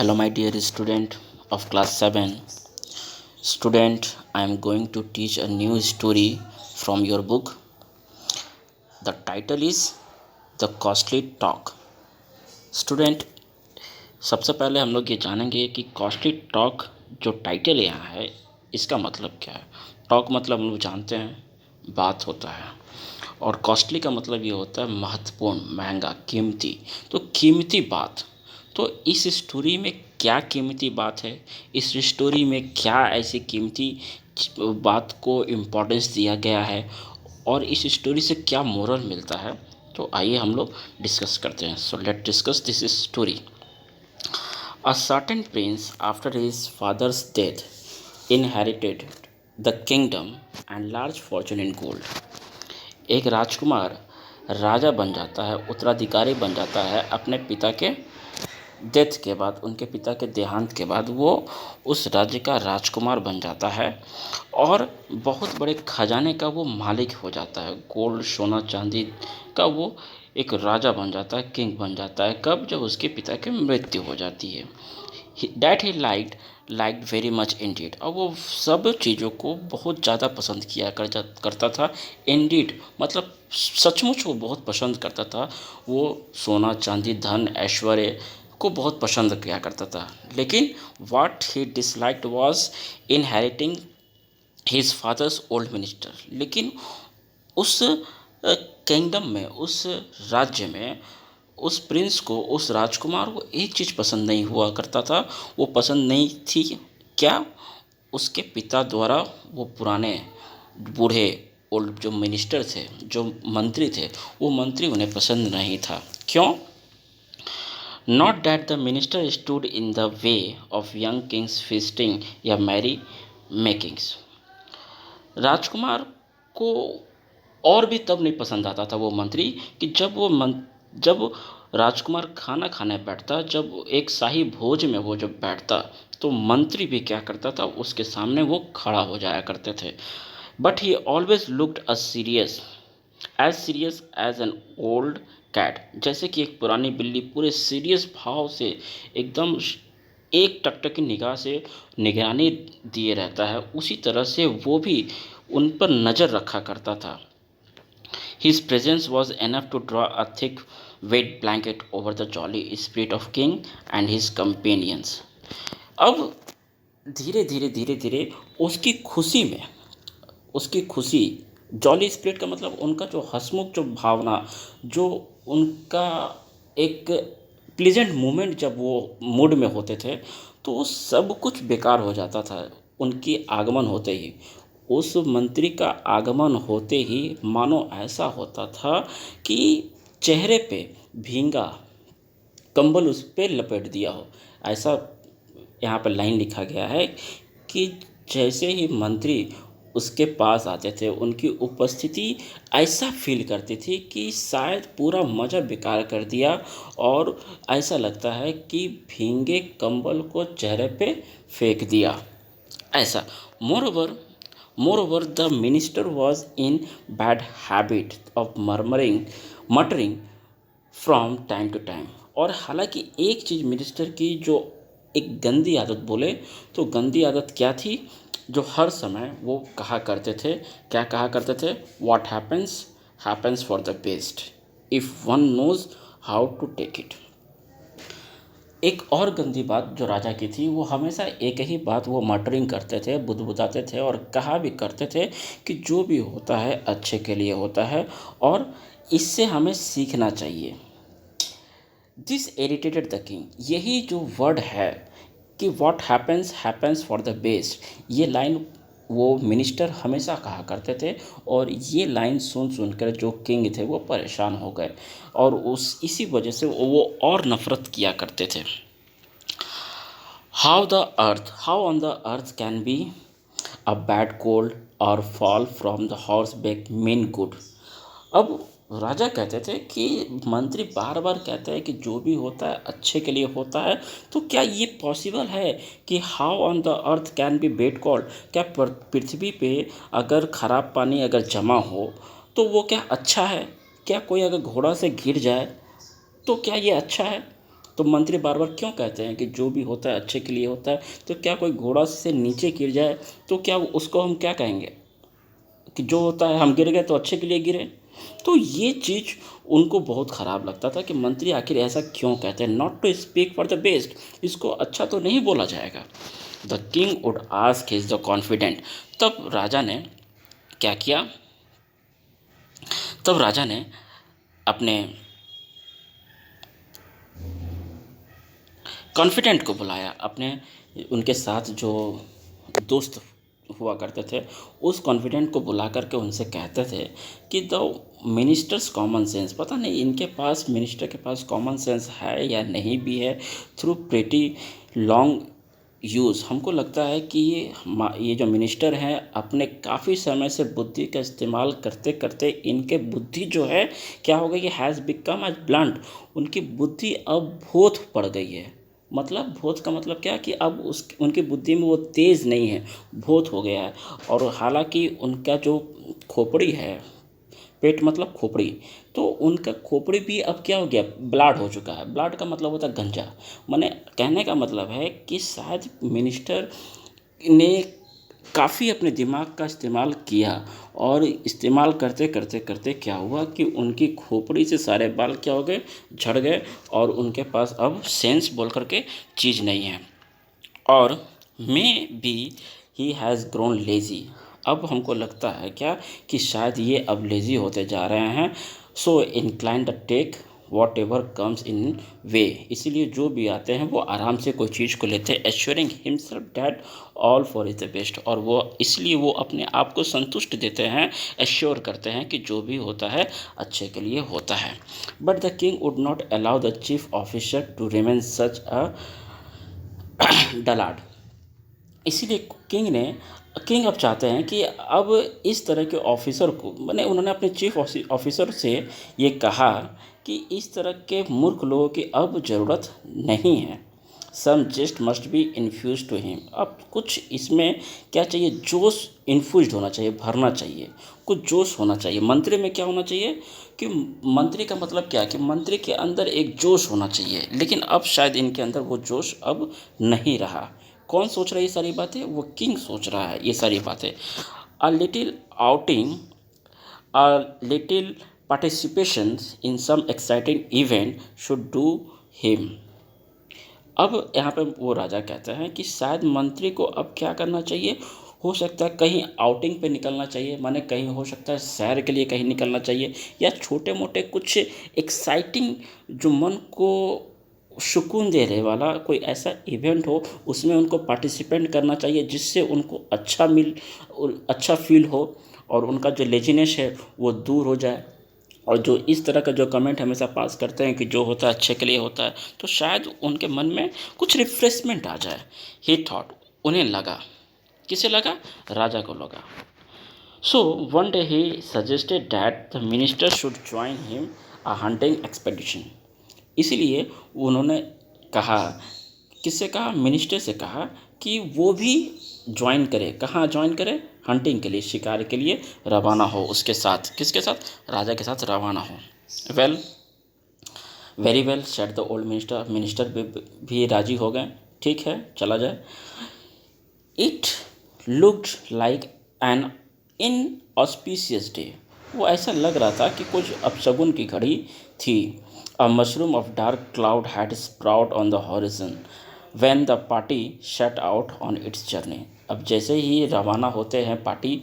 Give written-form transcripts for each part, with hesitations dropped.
Hello, my dear student of class 7. Student, I am going to teach a new story from your book. The title is The Costly Talk. Student, सबसे पहले हम लोग ये जानेंगे कि costly talk जो title यहाँ है इसका मतलब क्या है। टॉक मतलब हम लोग जानते हैं बात होता है, और कॉस्टली का मतलब ये होता है महत्वपूर्ण, महंगा, कीमती। तो कीमती बात, तो इस स्टोरी में क्या कीमती बात है, इस स्टोरी में क्या ऐसी कीमती बात को इम्पोर्टेंस दिया गया है, और इस स्टोरी से क्या मोरल मिलता है। तो आइए हम लोग डिस्कस करते हैं। So let discuss this story. A certain prince, after his father's death, inherited the kingdom and large fortune in gold. एक राजकुमार राजा बन जाता है, उत्तराधिकारी बन जाता है अपने पिता के डेथ के बाद, उनके पिता के देहांत के बाद वो उस राज्य का राजकुमार बन जाता है और बहुत बड़े खजाने का वो मालिक हो जाता है। गोल्ड, सोना, चांदी का वो एक राजा बन जाता है, किंग बन जाता है। कब? जब उसके पिता की मृत्यु हो जाती है। That he liked very much Indeed. और वो सब चीज़ों को बहुत ज़्यादा पसंद करता था। इंडीड मतलब सचमुच वो बहुत पसंद करता था। वो सोना, चांदी, धन, ऐश्वर्य को बहुत पसंद किया करता था। लेकिन what he disliked was inheriting his father's old minister. लेकिन उस किंगडम में, उस राज्य में, उस प्रिंस को, उस राजकुमार को एक चीज़ पसंद नहीं हुआ करता था। वो पसंद नहीं थी। क्या? उसके पिता द्वारा वो पुराने बूढ़े ओल्ड जो मिनिस्टर थे, जो मंत्री थे, वो मंत्री उन्हें पसंद नहीं था। क्यों? Not that the minister stood in the way of young Kings feasting या मैरी मेकिंग्स। राजकुमार को और भी तब नहीं पसंद आता था वो मंत्री कि जब राजकुमार खाना खाने बैठता, जब एक शाही भोज में वो जब बैठता, तो मंत्री भी क्या करता था, उसके सामने वो खड़ा हो जाया करते थे। But he always looked as serious as an old cat. जैसे कि एक पुरानी बिल्ली पूरे सीरियस भाव से, एकदम एक टकटकी निगाह से निगरानी दिए रहता है, उसी तरह से वो भी उन पर नज़र रखा करता था। His presence was enough to draw a thick weight blanket over the jolly spirit of king and his companions. अब धीरे धीरे उसकी खुशी में, उसकी खुशी, जॉली स्पिरिट का मतलब उनका जो हंसमुख जो भावना, जो उनका एक प्लीजेंट मोमेंट, जब वो मूड में होते थे तो वो सब कुछ बेकार हो जाता था उनकी आगमन होते ही। उस मंत्री का आगमन होते ही मानो ऐसा होता था कि चेहरे पे भींगा कंबल उस पे लपेट दिया हो। ऐसा यहाँ पर लाइन लिखा गया है कि जैसे ही मंत्री उसके पास आते थे, उनकी उपस्थिति ऐसा फील करती थी कि शायद पूरा मज़ा बेकार कर दिया, और ऐसा लगता है कि भींगे कंबल को चेहरे पे फेंक दिया। ऐसा। Moreover the minister was in bad habit of muttering from time to time. और हालांकि एक चीज़ मिनिस्टर की जो एक गंदी आदत बोले तो गंदी आदत क्या थी, जो हर समय वो कहा करते थे। क्या कहा करते थे? What happens for the best if one knows how to take it. एक और गंदी बात जो राजा की थी, वो हमेशा एक ही बात वो मटरिंग करते थे, बुदबुदाते थे, और कहा भी करते थे कि जो भी होता है अच्छे के लिए होता है और इससे हमें सीखना चाहिए। This irritated the king. यही जो वर्ड है कि what happens for the best, ये लाइन वो मिनिस्टर हमेशा कहा करते थे, और ये लाइन सुन कर जो किंग थे वो परेशान हो गए, और इसी वजह से वो और नफ़रत किया करते थे। How on the earth can be a bad cold और fall from the horse back mean good. अब राजा कहते थे कि मंत्री बार बार कहते हैं कि जो भी होता है अच्छे के लिए होता है, तो क्या ये पॉसिबल है कि how on the earth can be bad cold? क्या पृथ्वी पे अगर ख़राब पानी अगर जमा हो तो वो क्या अच्छा है? क्या कोई अगर घोड़ा से गिर जाए तो क्या ये अच्छा है? तो मंत्री बार बार क्यों कहते हैं कि जो भी होता है अच्छे के लिए होता है? तो क्या कोई घोड़ा से नीचे गिर जाए तो क्या उसको हम क्या कहेंगे कि जो होता है हम गिर गए तो अच्छे के लिए गिरे? तो ये चीज़ उनको बहुत ख़राब लगता था कि मंत्री आखिर ऐसा क्यों कहते हैं, not to speak for the best, इसको अच्छा तो नहीं बोला जाएगा। The king would ask his the confidant. तब राजा ने क्या किया? तब राजा ने अपने कॉन्फिडेंट को बुलाया, अपने उनके साथ जो दोस्त हुआ करते थे उस कॉन्फिडेंट को बुला करके उनसे कहते थे कि द मिनिस्टर्स कॉमन सेंस, पता नहीं इनके पास, मिनिस्टर के पास कॉमन सेंस है या नहीं भी है, थ्रू प्रेटी लॉन्ग यूज़ हमको लगता है कि ये जो मिनिस्टर हैं अपने काफ़ी समय से बुद्धि का इस्तेमाल करते करते इनके बुद्धि जो है क्या हो गई है, हैज़ बिकम एज ब्लंट, उनकी बुद्धि अब भोथ पड़ गई है। मतलब भोथ का मतलब क्या कि अब उनकी बुद्धि में वो तेज़ नहीं है, भोथ हो गया है। और हालांकि उनका जो खोपड़ी है, पेट मतलब खोपड़ी, तो उनका खोपड़ी भी अब क्या हो गया, ब्लाड हो चुका है। ब्लाड का मतलब होता है गंजा। माने कहने का मतलब है कि शायद मिनिस्टर ने काफ़ी अपने दिमाग का इस्तेमाल किया और इस्तेमाल करते करते करते क्या हुआ कि उनकी खोपड़ी से सारे बाल क्या हो गए, झड़ गए और उनके पास अब सेंस बोल करके चीज़ नहीं है। और may be he has grown lazy, अब हमको लगता है क्या कि शायद ये अब लेज़ी होते जा रहे हैं। So incline the take whatever comes in way, इसीलिए जो भी आते हैं वो आराम से कोई चीज़ को लेते हैं, assuring himself that all for is the best, और वो इसलिए वो अपने आप को संतुष्ट देते हैं, एश्योर करते हैं कि जो भी होता है अच्छे के लिए होता है। But the king would not allow the chief officer to remain such a dullard, इसीलिए किंग अब चाहते हैं कि अब इस तरह के ऑफिसर को, मैंने उन्होंने अपने चीफ ऑफिसर से ये कहा कि इस तरह के मूर्ख लोगों की अब ज़रूरत नहीं है। Some jest must be infuse to him, अब कुछ इसमें क्या चाहिए, जोश इन्फ्यूज होना चाहिए, भरना चाहिए, कुछ जोश होना चाहिए। मंत्री में क्या होना चाहिए कि मंत्री का मतलब क्या कि मंत्री के अंदर एक जोश होना चाहिए, लेकिन अब शायद इनके अंदर वो जोश अब नहीं रहा। कौन सोच रहा है ये सारी बातें? वो किंग सोच रहा है ये सारी बातें। A little outing, a little participation in some exciting event should do him, अब यहाँ पे वो राजा कहते हैं कि शायद मंत्री को अब क्या करना चाहिए, हो सकता है कहीं आउटिंग पे निकलना चाहिए, माने कहीं हो सकता है सैर के लिए कहीं निकलना चाहिए, या छोटे मोटे कुछ एक्साइटिंग जो मन को सुकून दे रहे वाला कोई ऐसा इवेंट हो उसमें उनको पार्टिसिपेंट करना चाहिए, जिससे उनको अच्छा फील हो और उनका जो लेजीनेस है वो दूर हो जाए। और जो इस तरह का जो कमेंट हमेशा पास करते हैं कि जो होता है अच्छे के लिए होता है, तो शायद उनके मन में कुछ रिफ्रेशमेंट आ जाए। ही थॉट, उन्हें लगा, किसे लगा? राजा को लगा। So one day he suggested that the minister should join him a hunting expedition, इसीलिए उन्होंने कहा, किससे कहा? मिनिस्टर से कहा कि वो भी ज्वाइन करे। कहाँ ज्वाइन करे? हंटिंग के लिए, शिकार के लिए रवाना हो उसके साथ। किसके साथ? राजा के साथ रवाना हो। Well, very well said the old minister, minister भी राजी हो गए, ठीक है चला जाए। It looked like an inauspicious day, वो ऐसा लग रहा था कि कुछ अपशगुन की घड़ी थी। A mushroom of dark cloud had sprout on the horizon when the party set out on its journey, अब जैसे ही रवाना होते हैं पार्टी,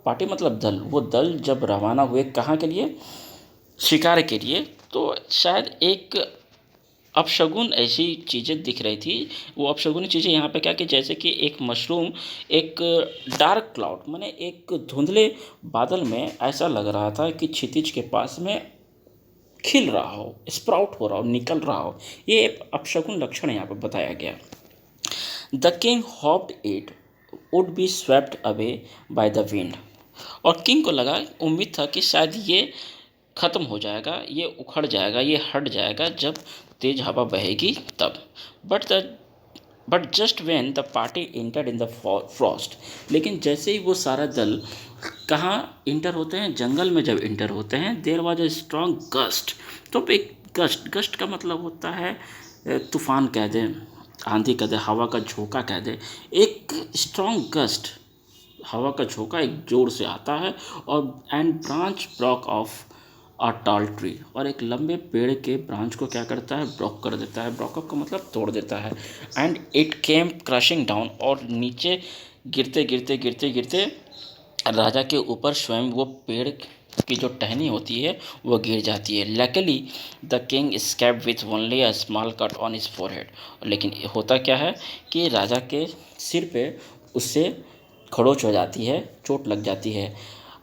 पार्टी मतलब दल, वो दल जब रवाना हुए कहाँ के लिए? शिकार के लिए, तो शायद एक अपशगुन ऐसी चीज़ें दिख रही थी। वो अपशगुनी चीज़ें यहाँ पे क्या कि जैसे कि एक मशरूम, एक डार्क क्लाउड, माने एक धुंधले बादल में ऐसा लग रहा था कि क्षितिज के पास में खिल रहा हो, स्प्राउट हो रहा हो, निकल रहा हो। ये अपशगुन लक्षण यहाँ पे बताया गया। The king hoped it would be swept away by the wind, और किंग को लगा, उम्मीद था कि शायद ये ख़त्म हो जाएगा, ये उखड़ जाएगा, ये हट जाएगा जब तेज़ हवा बहेगी तब। But the but just when the party entered in the Frost, लेकिन जैसे ही वो सारा दल कहाँ इंटर होते हैं? जंगल में जब इंटर होते हैं, there was a strong gust, तो एक गस्ट का मतलब होता है तूफ़ान कह दें, आंधी कह दें, हवा का झोंका कह दें, एक स्ट्रॉन्ग गस्ट, हवा का झोंका एक ज़ोर से आता है और and branch broke of a tall tree, और एक लंबे पेड़ के ब्रांच को क्या करता है, ब्रोक कर देता है, ब्रोक अप का मतलब तोड़ देता है। And it came crushing down, और नीचे गिरते गिरते गिरते गिरते राजा के ऊपर स्वयं वो पेड़ की जो टहनी होती है वो गिर जाती है। Luckily the king escape with only a small cut on his forehead, लेकिन होता क्या है कि राजा के सिर पे उससे खरोच हो जाती है, चोट लग जाती है।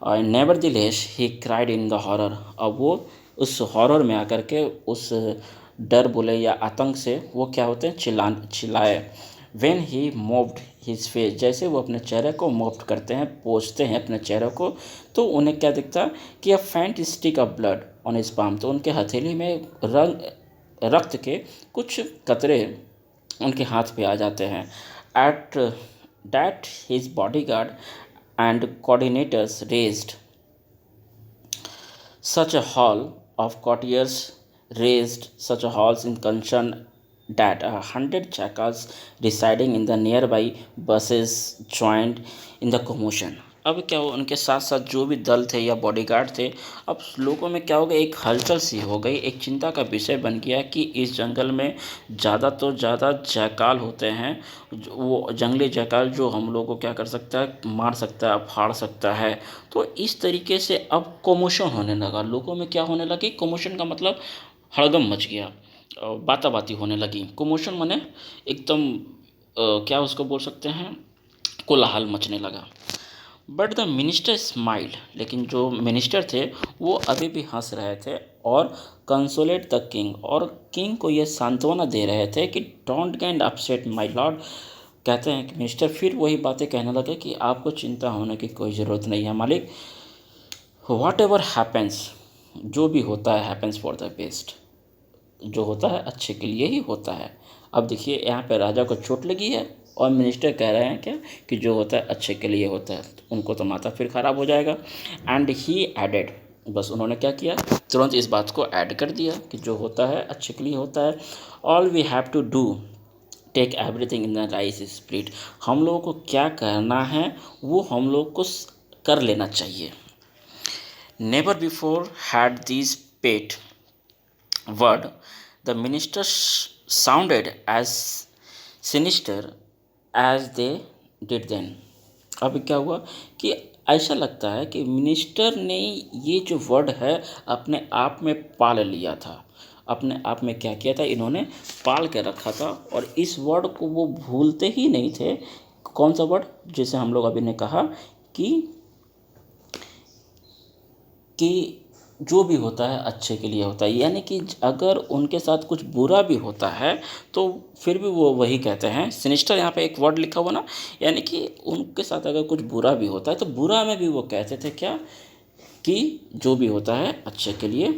और never the less he cried in the horror, अब वो उस हॉरर में आकर के उस डर बोले या आतंक से वो क्या होते हैं, चिल्लाए। When he moved his face, जैसे वो अपने चेहरे को मूव करते हैं, पोंछते हैं अपने चेहरे को, तो उन्हें क्या दिखता है कि अ फेंट stick of blood on his palm, तो उनके हथेली में रक्त के कुछ कतरे उनके हाथ पे आ जाते हैं। At that his bodyguard and coordinators raised such a hall of courtiers raised such a halls in concern that 100 jackals residing in the nearby buses joined in the commotion। अब क्या हुआ, उनके साथ साथ जो भी दल थे या बॉडीगार्ड थे, अब लोगों में क्या हो गया, एक हलचल सी हो गई, एक चिंता का विषय बन गया कि इस जंगल में ज़्यादा तो ज़्यादा जयकाल होते हैं, वो जंगली जयकाल जो हम लोगों को क्या कर सकता है, मार सकता है, फाड़ सकता है। तो इस तरीके से अब कोमोशन होने लगा, लोगों में क्या होने लगी, कोमोशन का मतलब हड़गम मच गया, बाताबाती होने लगी। कोमोशन माने एकदम क्या उसको बोल सकते हैं, कोलाहल मचने लगा। बट द मिनिस्टर स्माइल्ड, लेकिन जो मिनिस्टर थे वो अभी भी हंस रहे थे और कंसोलेट द किंग, और किंग को ये सांत्वना दे रहे थे कि don't get upset my Lord. कहते हैं कि मिनिस्टर फिर वही बातें कहने लगे कि आपको चिंता होने की कोई ज़रूरत नहीं है मालिक, व्हाट एवर हैपन्स, जो भी होता है हैपन्स फॉर द बेस्ट, जो होता है अच्छे के लिए ही होता है। अब देखिए यहाँ पे राजा को चोट लगी है और मिनिस्टर कह रहे हैं क्या कि जो होता है अच्छे के लिए होता है, तो उनको तो माथा फिर ख़राब हो जाएगा। एंड ही एडेड, बस उन्होंने क्या किया, तुरंत इस बात को ऐड कर दिया कि जो होता है अच्छे के लिए होता है। All we have to do take everything in the right spirit, हम लोगों को क्या करना है वो हम लोग को कर लेना चाहिए। Never before had this pet word, the minister sounded as sinister as they did then। अब क्या हुआ कि ऐसा लगता है कि मिनिस्टर ने ये जो वर्ड है अपने आप में पाल लिया था, अपने आप में क्या किया था, इन्होंने पाल के रखा था, और इस वर्ड को वो भूलते ही नहीं थे। कौन सा वर्ड, जैसे हम लोग अभी ने कहा कि जो भी होता है अच्छे के लिए होता है, यानी कि अगर उनके साथ कुछ बुरा भी होता है तो फिर भी वो वही कहते हैं। सिनिस्टर यहाँ पे एक वर्ड लिखा हुआ ना, यानी कि उनके साथ अगर कुछ बुरा भी होता है तो बुरा में भी वो कहते थे क्या, कि जो भी होता है अच्छे के लिए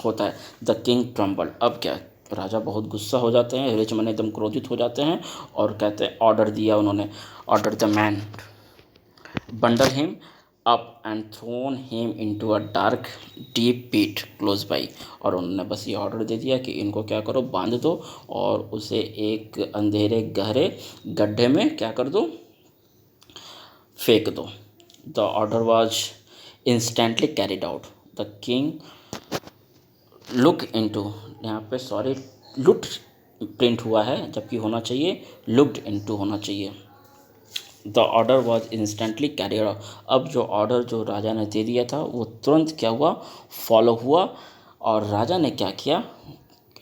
होता है। द किंग ट्रम्बल्ड, अब क्या, राजा बहुत गुस्सा हो जाते हैं, रिच मैन एकदम क्रोधित हो जाते हैं और कहते हैं, ऑर्डर दिया उन्होंने, order the man bundle him up and thrown him into a dark deep pit close by, और उन्होंने बस ये ऑर्डर दे दिया कि इनको क्या करो, बांध दो और उसे एक अंधेरे गहरे गड्ढे में क्या कर दो, फेंक दो। The order was instantly carried out. The king look into, यहाँ पे सॉरी लुट प्रिंट हुआ है जबकि होना चाहिए लुक्ड इनटू होना चाहिए। The order was instantly carried out, अब जो ऑर्डर जो राजा ने दे दिया था वो तुरंत क्या हुआ, फॉलो हुआ। और राजा ने क्या किया,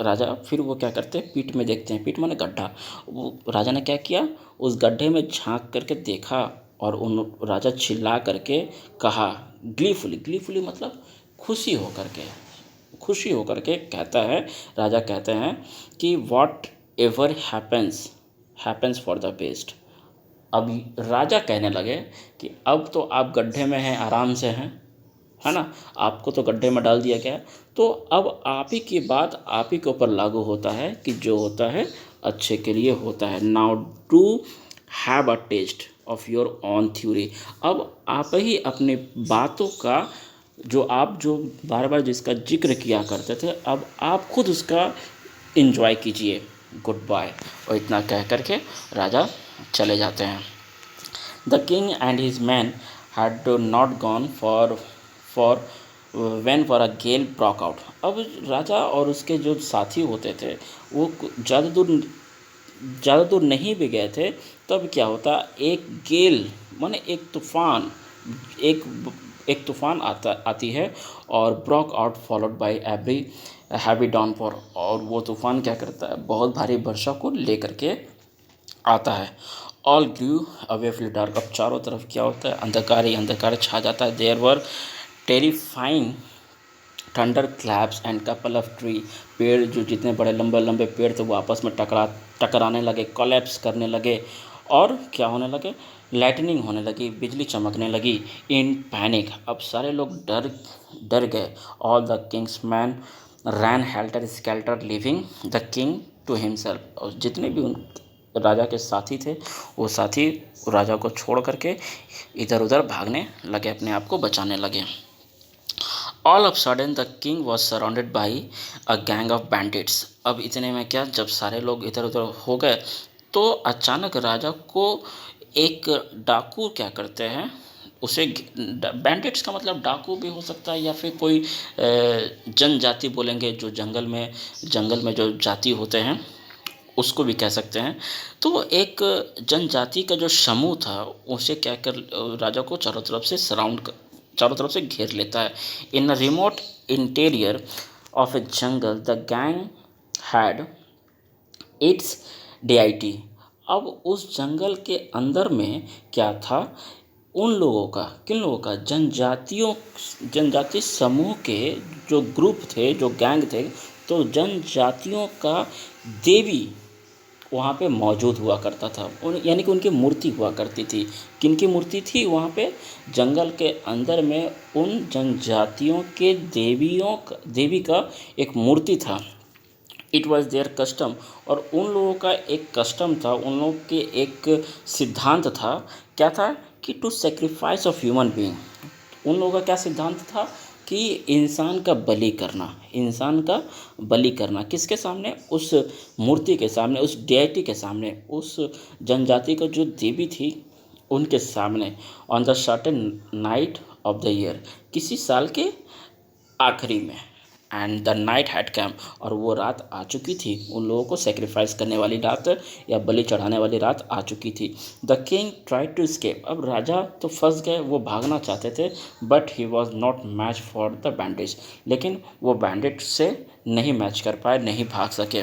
राजा फिर वो क्या करते हैं, पीठ में देखते हैं, पीठ माने गड्ढा, वो राजा ने क्या किया, उस गड्ढे में झांक करके देखा और उन राजा चिल्ला करके कहा, ग्लीफुली, ग्लीफुली मतलब खुशी होकर के, खुशी होकर के कहता है, राजा कहते हैं कि what ever happens happens for the best. अब राजा कहने लगे कि अब तो आप गड्ढे में हैं, आराम से हैं, है ना, आपको तो गड्ढे में डाल दिया गया, तो अब आप ही की बात आप ही के ऊपर लागू होता है कि जो होता है अच्छे के लिए होता है। Now do have a taste of your own theory, अब आप ही अपने बातों का जो बार बार जिसका जिक्र किया करते थे, अब आप खुद उसका इंजॉय कीजिए। Good bye. और इतना कह करके राजा चले जाते हैं। The king and his man had not gone for when for a gale broke out. अब राजा और उसके जो साथी होते थे वो ज़्यादा दूर नहीं भी गए थे, तब क्या होता, एक गेल माने एक तूफान, एक एक तूफान आती है और broke out followed by every heavy downpour. और वो तूफान क्या करता है, बहुत भारी वर्षा को लेकर के आता है। All glue away free dark. अब चारों तरफ क्या होता है, अंधकार ही अंधकार छा जाता है। There were terrifying thunder claps and couple of tree. पेड़ जो जितने बड़े लंबे लंबे पेड़ थे वो आपस में टकराने लगे, कोलैप्स करने लगे। और क्या होने लगे, लाइटनिंग होने लगी, बिजली चमकने लगी। इन पैनिक, अब सारे लोग डर गए। All the king's man ran helter skelter leaving the king to himself. और जितने भी उन राजा के साथी थे वो साथी राजा को छोड़ करके इधर उधर भागने लगे, अपने आप को बचाने लगे। All of sudden the king was surrounded by a gang of bandits. अब इतने में क्या, जब सारे लोग इधर उधर हो गए तो अचानक राजा को एक डाकू क्या करते हैं, उसे बैंडिट्स का मतलब डाकू भी हो सकता है या फिर कोई जनजाति बोलेंगे, जो जंगल में जो जाति होते हैं उसको भी कह सकते हैं। तो एक जनजाति का जो समूह था उसे क्या कर राजा को चारों तरफ से घेर लेता है। In a remote interior of a jungle the gang had its deity. अब उस जंगल के अंदर में क्या था, उन लोगों का, किन लोगों का, जनजाति समूह के जो ग्रुप थे, जो गैंग थे, तो जनजातियों का देवी वहाँ पे मौजूद हुआ करता था। यानी कि उनकी मूर्ति हुआ करती थी। किनकी मूर्ति थी वहाँ पे, जंगल के अंदर में उन जनजातियों के देवी का एक मूर्ति था। इट वॉज़ देयर कस्टम, और उन लोगों का एक कस्टम था, उन लोगों के एक सिद्धांत था। क्या था कि to sacrifice of human being. उन लोगों का क्या सिद्धांत था कि इंसान का बलि करना किसके सामने, उस मूर्ति के सामने, उस डेटी के सामने, उस जनजाति का जो देवी थी उनके सामने। On the certain night of the year, किसी साल के आखिरी में। And the night had come, और वो रात आ चुकी थी, उन लोगों को सेक्रीफाइस करने वाली रात या बलि चढ़ाने वाली रात आ चुकी थी। The king tried to escape. अब राजा तो फंस गए, वो भागना चाहते थे, but he was not match for the bandits. लेकिन वो बैंडिट से नहीं मैच कर पाए, नहीं भाग सके।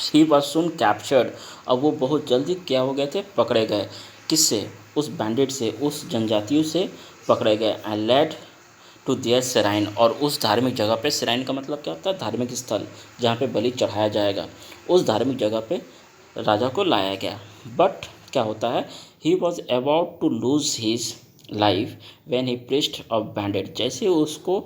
He was soon captured. अब वो बहुत जल्दी क्या हो गए थे, पकड़े गए। किससे, उस बैंडिट से, उस जनजातियों से पकड़े गए। And led to their shrine, और उस धार्मिक जगह पे, श्राइन का मतलब क्या होता है, धार्मिक स्थल जहाँ पे बलि चढ़ाया जाएगा, उस धार्मिक जगह पे राजा को लाया गया। बट क्या होता है, he was about to lose his life when he priest of banded. जैसे उसको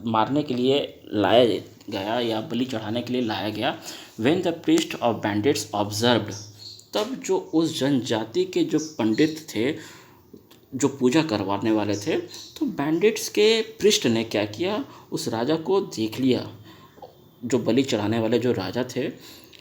मारने के लिए लाया गया या बलि चढ़ाने के लिए लाया गया, when the priest of बैंडेड्स observed, तब जो उस जनजाति के जो पंडित थे, जो पूजा करवाने वाले थे, तो बैंडिट्स के पृष्ठ ने क्या किया, उस राजा को देख लिया। जो बलि चढ़ाने वाले जो राजा थे,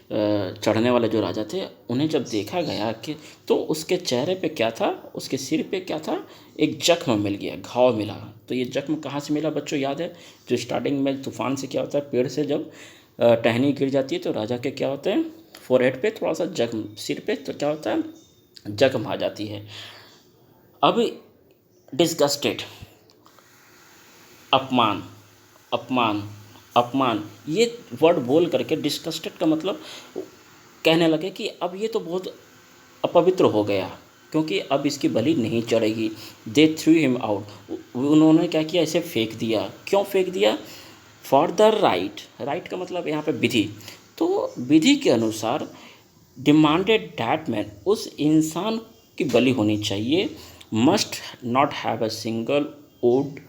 चढ़ने वाले जो राजा थे, उन्हें जब देखा गया कि, तो उसके चेहरे पे क्या था, उसके सिर पे क्या था, एक जख्म मिल गया, घाव मिला। तो ये जख्म कहाँ से मिला बच्चों, याद है, जो स्टार्टिंग में तूफान से क्या होता है, पेड़ से जब टहनी गिर जाती है तो राजा के क्या होते हैं, फोरहेड पे थोड़ा सा जख्म, सिर पे तो क्या होता है, जख्म आ जाती है। अब डिस्गस्टेड, अपमान अपमान अपमान, ये वर्ड बोल करके डिस्गस्टेड का मतलब कहने लगे कि अब ये तो बहुत अपवित्र हो गया, क्योंकि अब इसकी बलि नहीं चढ़ेगी। दे थ्रू हिम आउट, उन्होंने क्या किया, इसे फेंक दिया। क्यों फेंक दिया, फॉर द राइट, राइट का मतलब यहाँ पे विधि, तो विधि के अनुसार डिमांडेड डैट मैन, उस इंसान की बलि होनी चाहिए, must not have a single would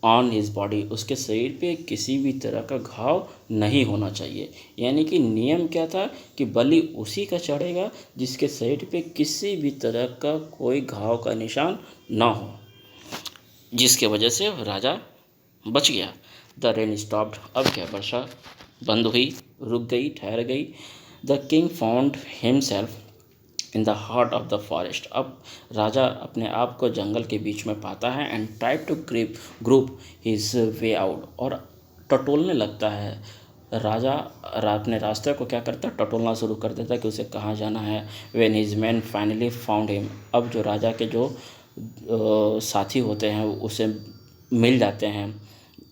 on his body, उसके शरीर पे किसी भी तरह का घाव नहीं होना चाहिए। यानी कि नियम क्या था कि बलि उसी का चढ़ेगा जिसके शरीर पे किसी भी तरह का कोई घाव का निशान ना हो, जिसके वजह से राजा बच गया। द रेन स्टॉप्ड, अब क्या, वर्षा बंद हुई, रुक गई, ठहर गई। The king found himself in the heart of the forest. अब राजा अपने आप को जंगल के बीच में पाता है and try to grope his way out. और टटोलने लगता है। राजा अपने रास्ते को क्या करता है, टटोलना शुरू कर देता है कि उसे कहाँ जाना है। When his man finally found him. अब जो राजा के जो साथी होते हैं उसे मिल जाते हैं।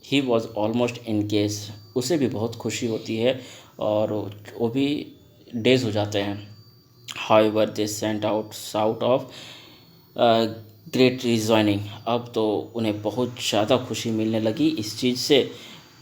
He was almost in case. उसे भी बहुत खुशी होती है और वो भी डेज हो जाते हैं। However, they sent out shout of great rejoining. अब तो उन्हें बहुत ज़्यादा खुशी मिलने लगी इस चीज़ से।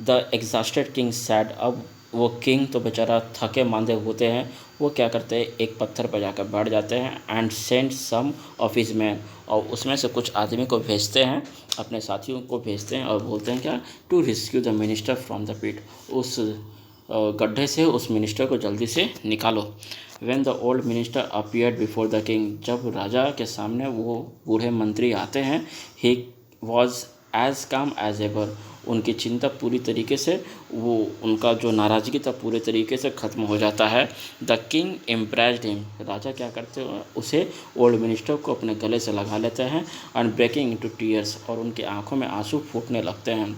The exhausted king sad. अब वो किंग तो बेचारा थके मांदे होते हैं, वो क्या करते हैं, एक पत्थर पर जाकर बैठ जाते हैं and send some of his man. और उसमें से कुछ आदमी को भेजते हैं, अपने साथियों को भेजते हैं और बोलते हैं क्या, to rescue the minister from the pit. उस गड्ढे से उस मिनिस्टर को जल्दी से निकालो। When the old minister appeared before the king, जब राजा के सामने वो बूढ़े मंत्री आते हैं, he was as calm as ever। उनकी चिंता पूरी तरीके से, वो उनका जो नाराज़गी था पूरे तरीके से ख़त्म हो जाता है। The king impressed him. राजा क्या करते हैं, उसे ओल्ड मिनिस्टर को अपने गले से लगा लेते हैं एंड ब्रेकिंग इनटू टीयर्स। और उनकी आंखों में आंसू फूटने लगते हैं।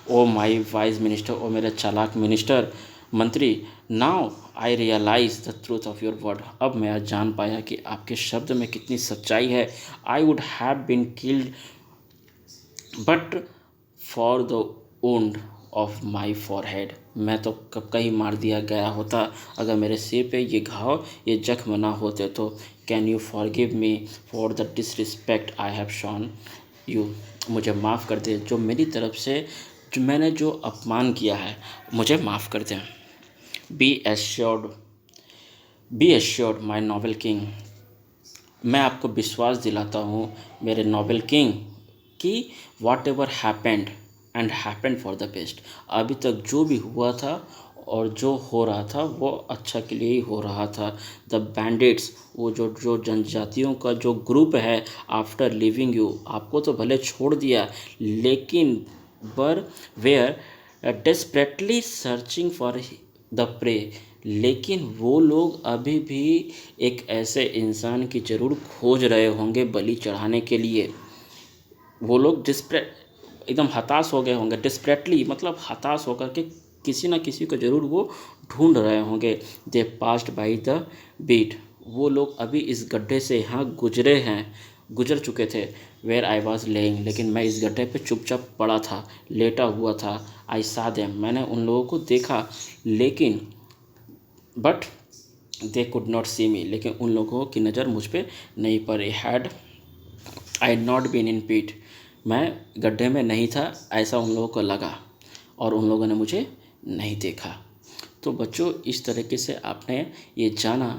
ओ माई वाइज मिनिस्टर, ओ मेरे चालाक मिनिस्टर, मंत्री, now I realise the truth of your word. अब मैं आज जान पाया कि आपके शब्द में कितनी सच्चाई है। I would have been killed but for the wound of my forehead. मैं तो कब का ही मार दिया गया होता अगर मेरे सिर पे ये घाव, ये जख्म ना होते तो। Can you forgive me for the disrespect I have shown you. मुझे माफ़ कर दे, जो मेरी तरफ से जो मैंने जो अपमान किया है, मुझे माफ़ कर दें। Be assured my Nobel king. मैं आपको विश्वास दिलाता हूँ मेरे नोबल किंग कि what ever happened and happened for the best. अभी तक जो भी हुआ था और जो हो रहा था वो अच्छा के लिए ही हो रहा था। द बैंडिट्स, वो जो जनजातियों का जो ग्रुप है, आफ्टर लिविंग यू, आपको तो भले छोड़ दिया लेकिन but were desperately searching for the prey. लेकिन वो लोग अभी भी एक ऐसे इंसान की ज़रूर खोज रहे होंगे बलि चढ़ाने के लिए। वो लोग एकदम हताश हो गए होंगे। डिस्परेटली मतलब हताश होकर के किसी न किसी को ज़रूर वो ढूंढ रहे होंगे। दे पास्ड बाई द बीट। वो लोग अभी इस गड्ढे से यहाँ गुजर चुके थे। Where I was lying. लेकिन मैं इस गड्ढे पे चुपचाप पड़ा था, लेटा हुआ था। आई सा देम। मैंने उन लोगों को देखा लेकिन but they could not see me. लेकिन उन लोगों की नज़र मुझ पर नहीं पड़ी। Had I not been in pit. मैं गड्ढे में नहीं था ऐसा उन लोगों को लगा और उन लोगों ने मुझे नहीं देखा। तो बच्चों, इस तरीके से आपने ये जाना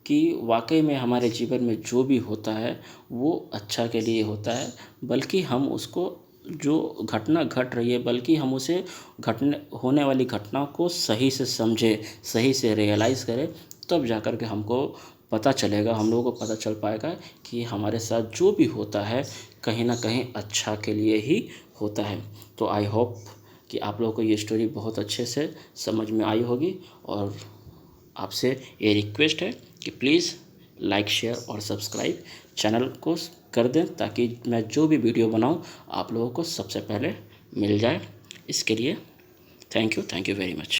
कि वाकई में हमारे जीवन में जो भी होता है वो अच्छा के लिए होता है, बल्कि हम उसको जो घटना घट रही है बल्कि हम उसे होने वाली घटना को सही से समझें, सही से रियलाइज़ करें, तब जाकर के हमको पता चलेगा, हम लोगों को पता चल पाएगा कि हमारे साथ जो भी होता है कहीं ना कहीं अच्छा के लिए ही होता है। तो आई होप कि आप लोगों को ये स्टोरी बहुत अच्छे से समझ में आई होगी और आपसे ये रिक्वेस्ट है कि प्लीज़ लाइक, शेयर और सब्सक्राइब चैनल को कर दें ताकि मैं जो भी वीडियो बनाऊं आप लोगों को सबसे पहले मिल जाए। इसके लिए थैंक यू वेरी मच।